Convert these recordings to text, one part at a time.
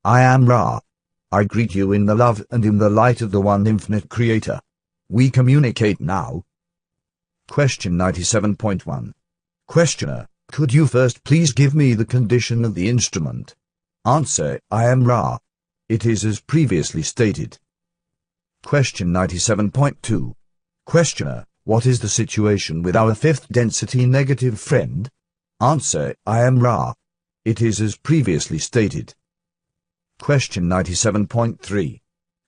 I am Ra. I greet you in the love and in the light of the one infinite Creator. We communicate now. Question 97.1. Questioner, could you first please give me the condition of the instrument? Answer, I am Ra. It is as previously stated. Question 97.2. Questioner, what is the situation with our fifth density negative friend? Answer, I am Ra. It is as previously stated. Question 97.3.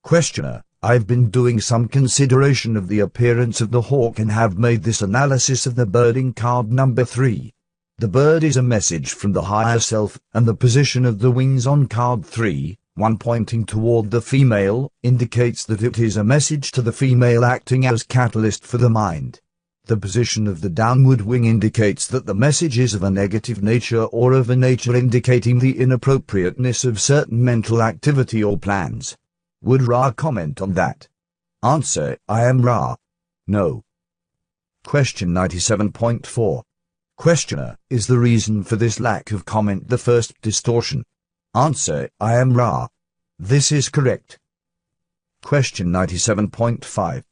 Questioner, I've been doing some consideration of the appearance of the hawk and have made this analysis of the birding card number 3. The bird is a message from the higher self, and the position of the wings on card 3, one pointing toward the female, indicates that it is a message to the female acting as catalyst for the mind. The position of the downward wing indicates that the message is of a negative nature or of a nature indicating the inappropriateness of certain mental activity or plans. Would Ra comment on that? Answer, I am Ra. No. Question 97.4. Questioner, is the reason for this lack of comment the first distortion? Answer, I am Ra. This is correct. Question 97.5.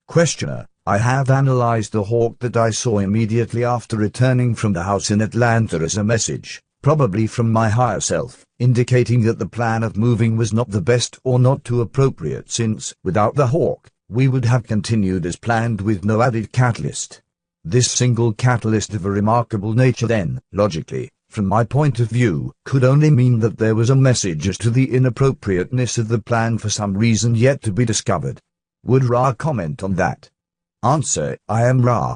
Questioner, I have analyzed the hawk that I saw immediately after returning from the house in Atlanta as a message, probably from my higher self, indicating that the plan of moving was not the best or not too appropriate since, without the hawk, we would have continued as planned with no added catalyst. This single catalyst of a remarkable nature then, logically, from my point of view, could only mean that there was a message as to the inappropriateness of the plan for some reason yet to be discovered. Would Ra comment on that? Answer, I am Ra.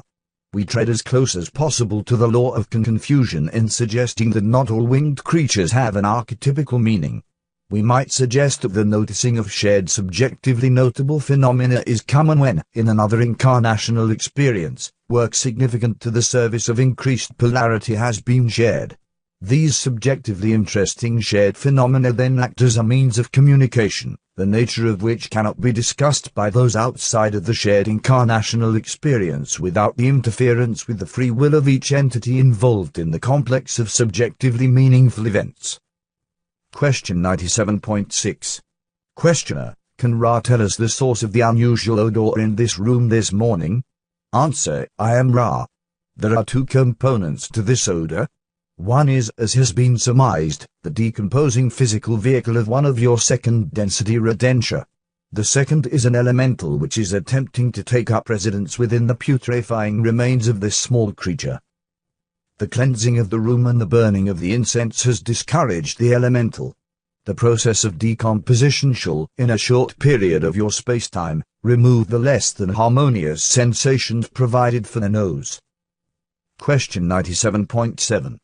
We tread as close as possible to the law of confusion in suggesting that not all winged creatures have an archetypical meaning. We might suggest that the noticing of shared subjectively notable phenomena is common when, in another incarnational experience, work significant to the service of increased polarity has been shared. These subjectively interesting shared phenomena then act as a means of communication, the nature of which cannot be discussed by those outside of the shared incarnational experience without the interference with the free will of each entity involved in the complex of subjectively meaningful events. Question 97.6. Questioner, can Ra tell us the source of the unusual odor in this room this morning? Answer, I am Ra. There are two components to this odor. One is, as has been surmised, the decomposing physical vehicle of one of your second density redentia. The second is an elemental which is attempting to take up residence within the putrefying remains of this small creature. The cleansing of the room and the burning of the incense has discouraged the elemental. The process of decomposition shall, in a short period of your space-time, remove the less than harmonious sensations provided for the nose. Question 97.7.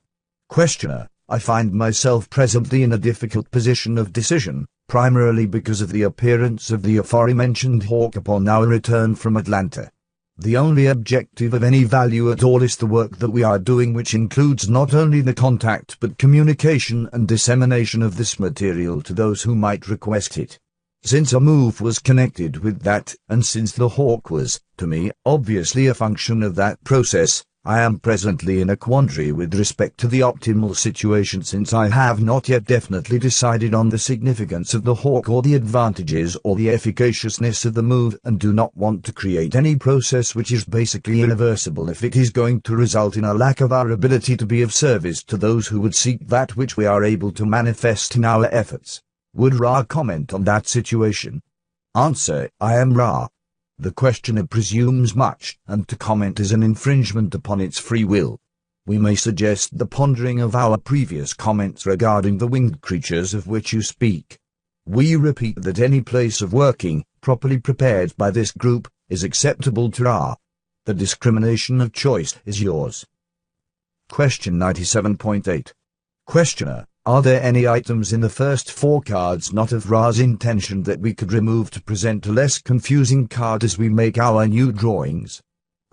Questioner, I find myself presently in a difficult position of decision, primarily because of the appearance of the aforementioned hawk upon our return from Atlanta. The only objective of any value at all is the work that we are doing, which includes not only the contact but communication and dissemination of this material to those who might request it. Since a move was connected with that, and since the hawk was, to me, obviously a function of that process, I am presently in a quandary with respect to the optimal situation, since I have not yet definitely decided on the significance of the hawk or the advantages or the efficaciousness of the move, and do not want to create any process which is basically irreversible if it is going to result in a lack of our ability to be of service to those who would seek that which we are able to manifest in our efforts. Would Ra comment on that situation? Answer, I am Ra. The questioner presumes much, and to comment is an infringement upon its free will. We may suggest the pondering of our previous comments regarding the winged creatures of which you speak. We repeat that any place of working, properly prepared by this group, is acceptable to Ra. The discrimination of choice is yours. Question 97.8. Questioner, are there any items in the first 4 cards not of Ra's intention that we could remove to present a less confusing card as we make our new drawings?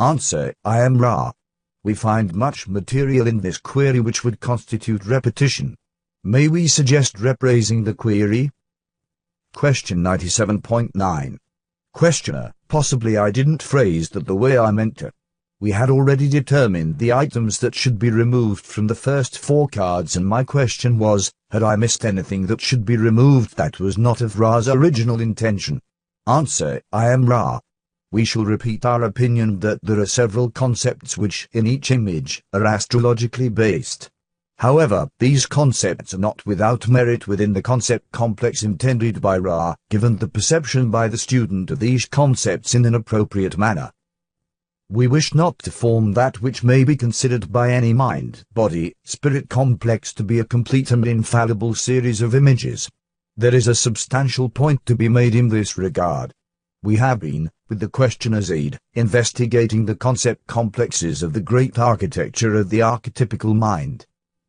Answer, I am Ra. We find much material in this query which would constitute repetition. May we suggest rephrasing the query? Question 97.9. Questioner, possibly I didn't phrase that the way I meant to. We had already determined the items that should be removed from the first 4 cards, and my question was, had I missed anything that should be removed that was not of Ra's original intention? Answer: I am Ra. We shall repeat our opinion that there are several concepts which, in each image, are astrologically based. However, these concepts are not without merit within the concept complex intended by Ra, given the perception by the student of these concepts in an appropriate manner. We wish not to form that which may be considered by any mind, body, spirit complex to be a complete and infallible series of images. There is a substantial point to be made in this regard. We have been, with the questioner's aid, investigating the concept complexes of the great architecture of the archetypical mind.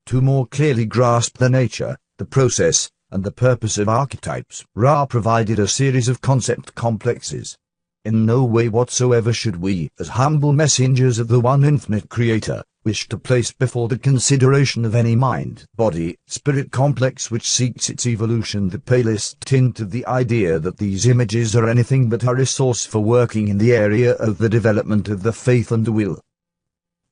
To more clearly grasp the nature, the process, and the purpose of archetypes, Ra provided a series of concept complexes. In no way whatsoever should we, as humble messengers of the one infinite Creator, wish to place before the consideration of any mind, body, spirit complex which seeks its evolution the palest tint of the idea that these images are anything but a resource for working in the area of the development of the faith and the will.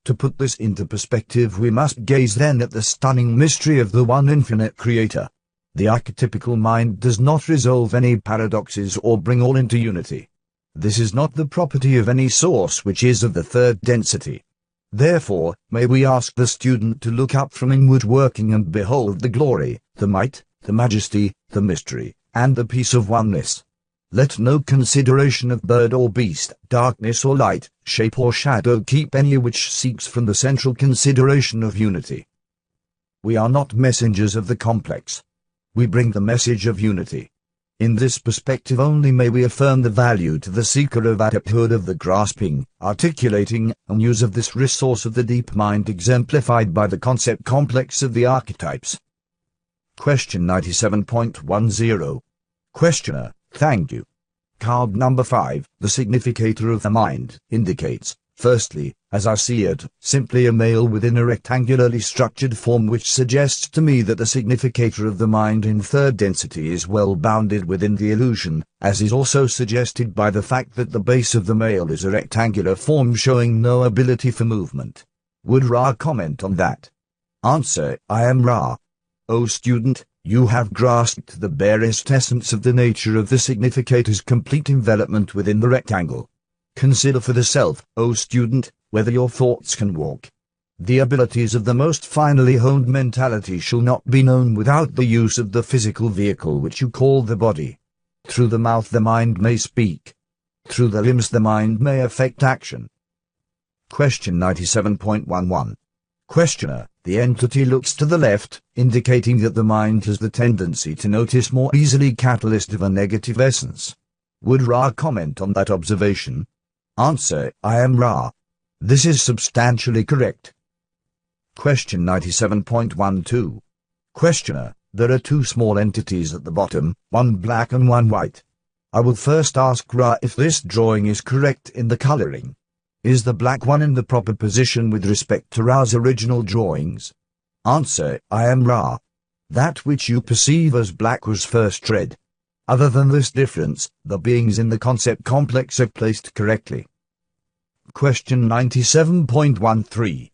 To put this into perspective, we must gaze then at the stunning mystery of the one infinite Creator. The archetypical mind does not resolve any paradoxes or bring all into unity. This is not the property of any source which is of the third density. Therefore, may we ask the student to look up from inward working and behold the glory, the might, the majesty, the mystery, and the peace of oneness. Let no consideration of bird or beast, darkness or light, shape or shadow keep any which seeks from the central consideration of unity. We are not messengers of the complex. We bring the message of unity. In this perspective only may we affirm the value to the seeker of adepthood of the grasping, articulating, and use of this resource of the deep mind exemplified by the concept complex of the archetypes. Question 97.10. Questioner: Thank you. Card number 5, the significator of the mind, indicates, firstly, as I see it, simply a male within a rectangularly structured form, which suggests to me that the significator of the mind in third density is well bounded within the illusion, as is also suggested by the fact that the base of the male is a rectangular form showing no ability for movement. Would Ra comment on that? Answer: I am Ra. O student, you have grasped the barest essence of the nature of the significator's complete envelopment within the rectangle. Consider for the self, O student, whether your thoughts can walk. The abilities of the most finely honed mentality shall not be known without the use of the physical vehicle which you call the body. Through the mouth the mind may speak. Through the limbs the mind may effect action. Question 97.11. Questioner: The entity looks to the left, indicating that the mind has the tendency to notice more easily catalyst of a negative essence. Would Ra comment on that observation? Answer: I am Ra. This is substantially correct. Question 97.12. Questioner: There are 2 small entities at the bottom, one black and one white. I will first ask Ra if this drawing is correct in the coloring. Is the black one in the proper position with respect to Ra's original drawings? Answer: I am Ra. That which you perceive as black was first red. Other than this difference, the beings in the concept complex are placed correctly. Question 97.13.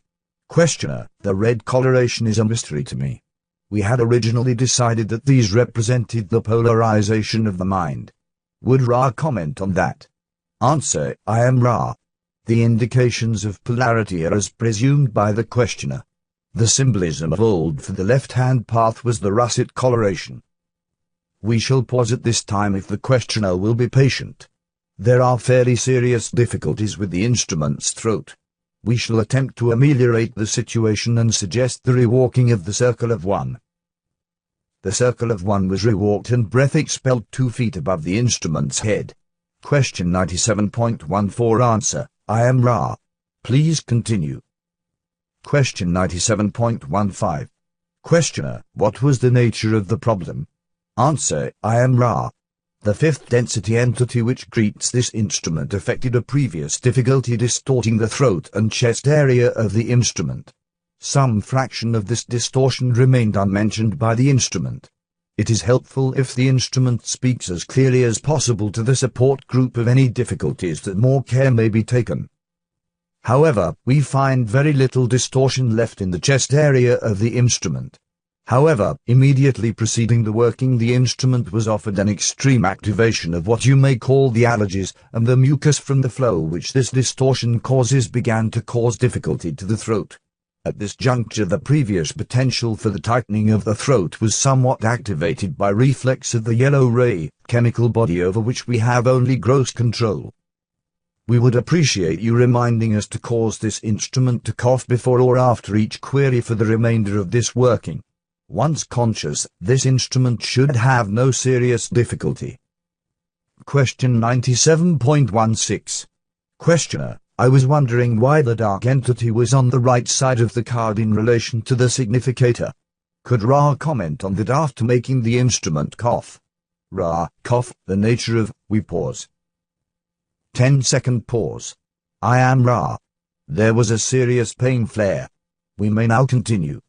Questioner: The red coloration is a mystery to me. We had originally decided that these represented the polarization of the mind. Would Ra comment on that? Answer: I am Ra. The indications of polarity are as presumed by the questioner. The symbolism of old for the left-hand path was the russet coloration. We shall pause at this time if the questioner will be patient. There are fairly serious difficulties with the instrument's throat. We shall attempt to ameliorate the situation and suggest the rewalking of the circle of 1. The circle of 1 was rewalked and breath expelled 2 feet above the instrument's head. Question 97.14. Answer: I am Ra. Please continue. Question 97.15. Questioner: What was the nature of the problem? Answer: I am Ra. The 5th density entity which greets this instrument affected a previous difficulty distorting the throat and chest area of the instrument. Some fraction of this distortion remained unmentioned by the instrument. It is helpful if the instrument speaks as clearly as possible to the support group of any difficulties that more care may be taken. However, we find very little distortion left in the chest area of the instrument. However, immediately preceding the working, the instrument was offered an extreme activation of what you may call the allergies, and the mucus from the flow which this distortion causes began to cause difficulty to the throat. At this juncture, the previous potential for the tightening of the throat was somewhat activated by reflex of the yellow ray, chemical body over which we have only gross control. We would appreciate you reminding us to cause this instrument to cough before or after each query for the remainder of this working. Once conscious, this instrument should have no serious difficulty. Question 97.16. Questioner: I was wondering why the dark entity was on the right side of the card in relation to the significator. Could Ra comment on that after making the instrument cough? Ra: cough, the nature of, we pause. 10-second pause. I am Ra. There was a serious pain flare. We may now continue.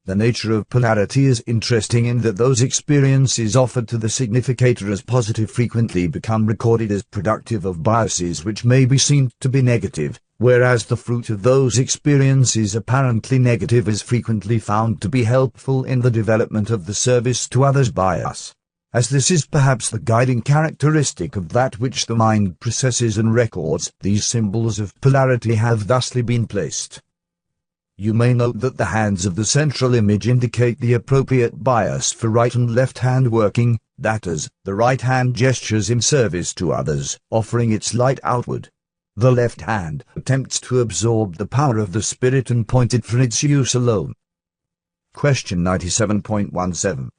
The nature of polarity is interesting in that those experiences offered to the significator as positive frequently become recorded as productive of biases which may be seen to be negative, whereas the fruit of those experiences apparently negative is frequently found to be helpful in the development of the service to others bias. As this is perhaps the guiding characteristic of that which the mind processes and records, these symbols of polarity have thusly been placed. You may note that the hands of the central image indicate the appropriate bias for right and left hand working, that is, the right hand gestures in service to others, offering its light outward. The left hand attempts to absorb the power of the spirit and point it for its use alone. Question 97.17.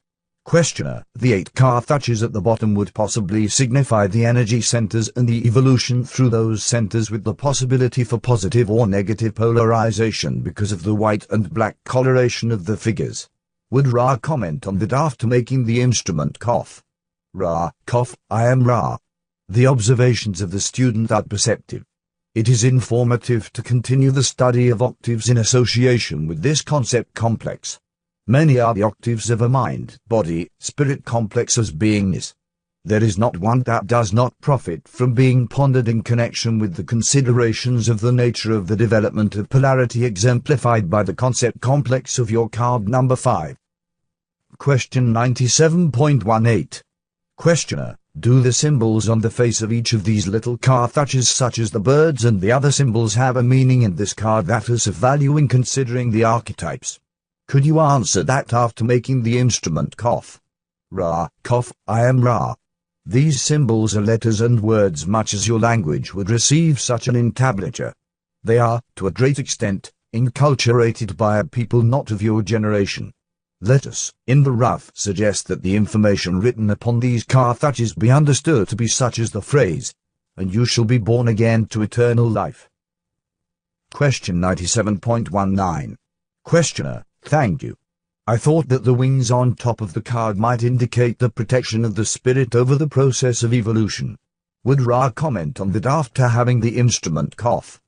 Questioner: the 8 Cartouches at the bottom would possibly signify the energy centers and the evolution through those centers with the possibility for positive or negative polarization because of the white and black coloration of the figures. Would Ra comment on that after making the instrument cough? Ra: cough, I am Ra. The observations of the student are perceptive. It is informative to continue the study of octaves in association with this concept complex. Many are the octaves of a mind, body, spirit complex as beingness. There is not one that does not profit from being pondered in connection with the considerations of the nature of the development of polarity exemplified by the concept complex of your card number 5. Question 97.18. Questioner: do the symbols on the face of each of these little Cartouches such as the birds and the other symbols have a meaning in this card that is of value in considering the archetypes? Could you answer that after making the instrument cough? Ra: cough, I am Ra. These symbols are letters and words much as your language would receive such an entablature. They are, to a great extent, enculturated by a people not of your generation. Let us, in the rough, suggest that the information written upon these Cartouches be understood to be such as the phrase, "and you shall be born again to eternal life." Question 97.19. Questioner: thank you. I thought that the wings on top of the card might indicate the protection of the spirit over the process of evolution. Would Ra comment on that after having the instrument cough?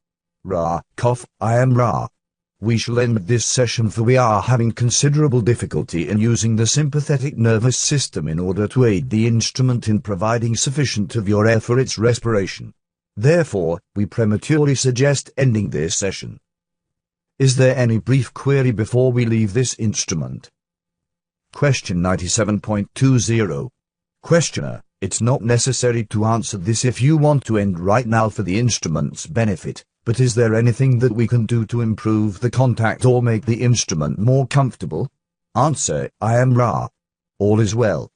Ra: cough, I am Ra. We shall end this session for we are having considerable difficulty in using the sympathetic nervous system in order to aid the instrument in providing sufficient of your air for its respiration. Therefore, we prematurely suggest ending this session. Is there any brief query before we leave this instrument? Question 97.20. Questioner: it's not necessary to answer this if you want to end right now for the instrument's benefit, but is there anything that we can do to improve the contact or make the instrument more comfortable? Answer: I am Ra. All is well.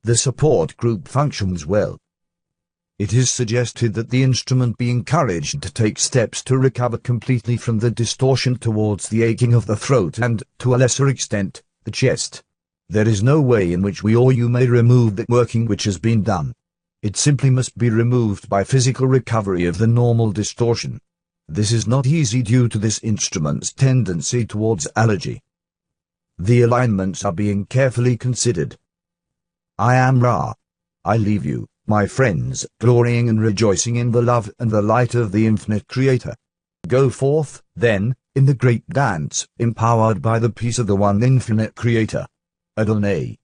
The support group functions well. It is suggested that the instrument be encouraged to take steps to recover completely from the distortion towards the aching of the throat and, to a lesser extent, the chest. There is no way in which we or you may remove the working which has been done. It simply must be removed by physical recovery of the normal distortion. This is not easy due to this instrument's tendency towards allergy. The alignments are being carefully considered. I am Ra. I leave you, my friends, glorying and rejoicing in the love and the light of the infinite Creator. Go forth, then, in the great dance, empowered by the peace of the one infinite Creator. Adonai.